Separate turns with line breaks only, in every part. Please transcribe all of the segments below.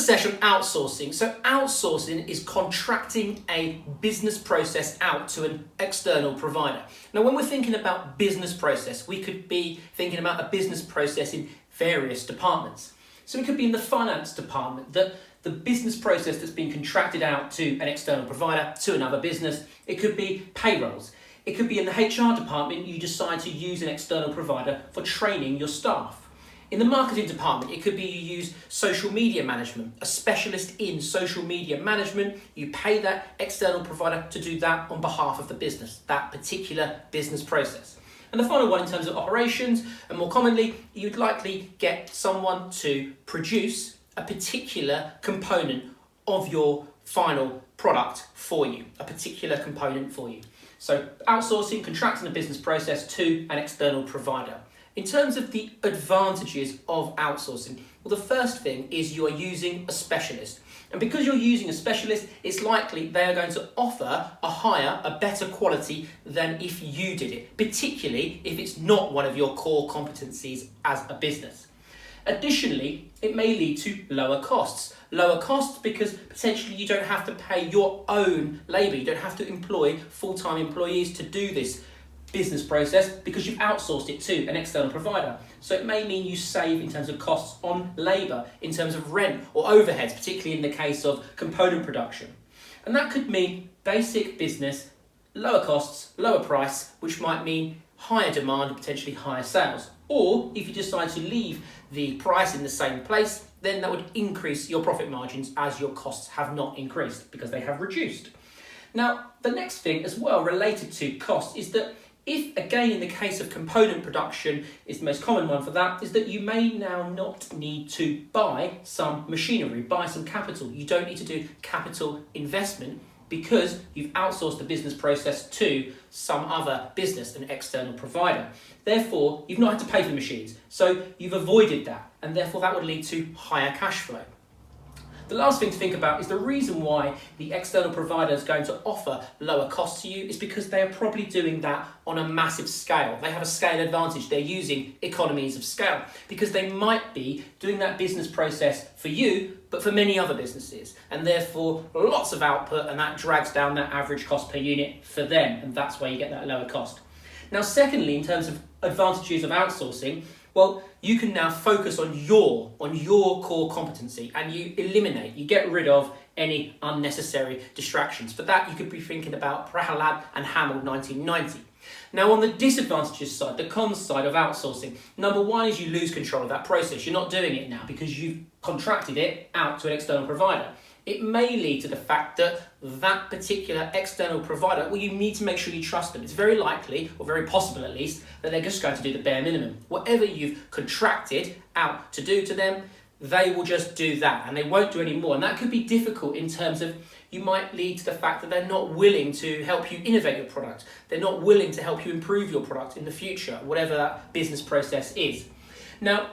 session, outsourcing. So outsourcing is contracting a business process out to an external provider. Now, when we're thinking about business process, we could be thinking about a business process in various departments. So it could be in the finance department, that the business process that's been contracted out to an external provider, to another business. It could be payrolls. It could be in the HR department, you decide to use an external provider for training your staff. In the marketing department, it could be you use social media management, a specialist in social media management. You pay that external provider to do that on behalf of the business, that particular business process. And the final one in terms of operations, and more commonly, you'd likely get someone to produce a particular component of your final product for you, a particular component for you. So outsourcing, contracting a business process to an external provider. In terms of the advantages of outsourcing, well, the first thing is you are using a specialist. And because you're using a specialist, it's likely they are going to offer a higher, a better quality than if you did it, particularly if it's not one of your core competencies as a business. Additionally, it may lead to lower costs. Lower costs because potentially you don't have to pay your own labour. You don't have to employ full-time employees to do this business process because you've outsourced it to an external provider. So it may mean you save in terms of costs on labour, in terms of rent or overheads, particularly in the case of component production. And that could mean basic business, lower costs, lower price, which might mean higher demand and potentially higher sales. Or if you decide to leave the price in the same place, then that would increase your profit margins as your costs have not increased because they have reduced. Now, the next thing as well related to cost is that if, again, in the case of component production is the most common one for that, is that you may now not need to buy some machinery, buy some capital. You don't need to do capital investment because you've outsourced the business process to some other business, an external provider. Therefore, you've not had to pay for the machines. So you've avoided that, and therefore that would lead to higher cash flow. The last thing to think about is the reason why the external provider is going to offer lower costs to you is because they are probably doing that on a massive scale. They have a scale advantage. They're using economies of scale because they might be doing that business process for you, but for many other businesses, and therefore lots of output, and that drags down that average cost per unit for them, and that's why you get that lower cost. Now, secondly, in terms of advantages of outsourcing, well, you can now focus on your core competency, and you get rid of any unnecessary distractions. For that, you could be thinking about Prahalad and Hamill 1990. Now, on the disadvantages side, the cons side of outsourcing, number one is you lose control of that process. You're not doing it now because you've contracted it out to an external provider. It may lead to the fact that that particular external provider, well, you need to make sure you trust them. It's very likely, or very possible at least, that they're just going to do the bare minimum. Whatever you've contracted out to do to them, they will just do that, and they won't do any more. And that could be difficult in terms of you might lead to the fact that they're not willing to help you innovate your product. They're not willing to help you improve your product in the future, whatever that business process is. Now,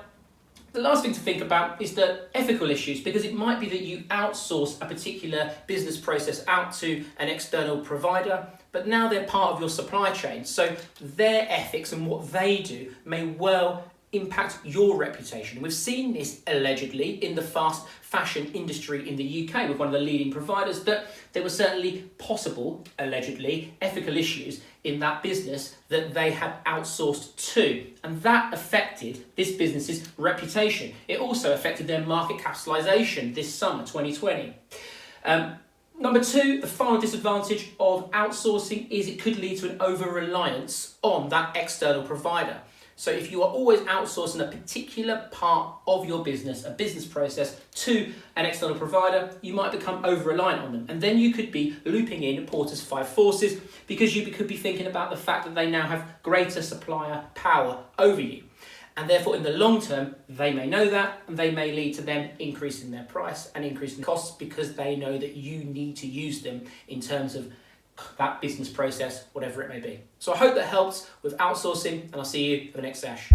the last thing to think about is the ethical issues, because it might be that you outsource a particular business process out to an external provider, but now they're part of your supply chain. So their ethics and what they do may well impact your reputation. We've seen this allegedly in the fast fashion industry in the UK with one of the leading providers, that there were certainly possible, allegedly, ethical issues in that business that they had outsourced to. And that affected this business's reputation. It also affected their market capitalization this summer, 2020. Number two, the final disadvantage of outsourcing is it could lead to an over-reliance on that external provider. So if you are always outsourcing a particular part of your business, a business process, to an external provider, you might become over-reliant on them. And then you could be looping in Porter's five forces because you could be thinking about the fact that they now have greater supplier power over you. And therefore, in the long term, they may know that, and they may lead to them increasing their price and increasing costs because they know that you need to use them in terms of that business process, whatever it may be. So I hope that helps with outsourcing, and I'll see you for the next sesh.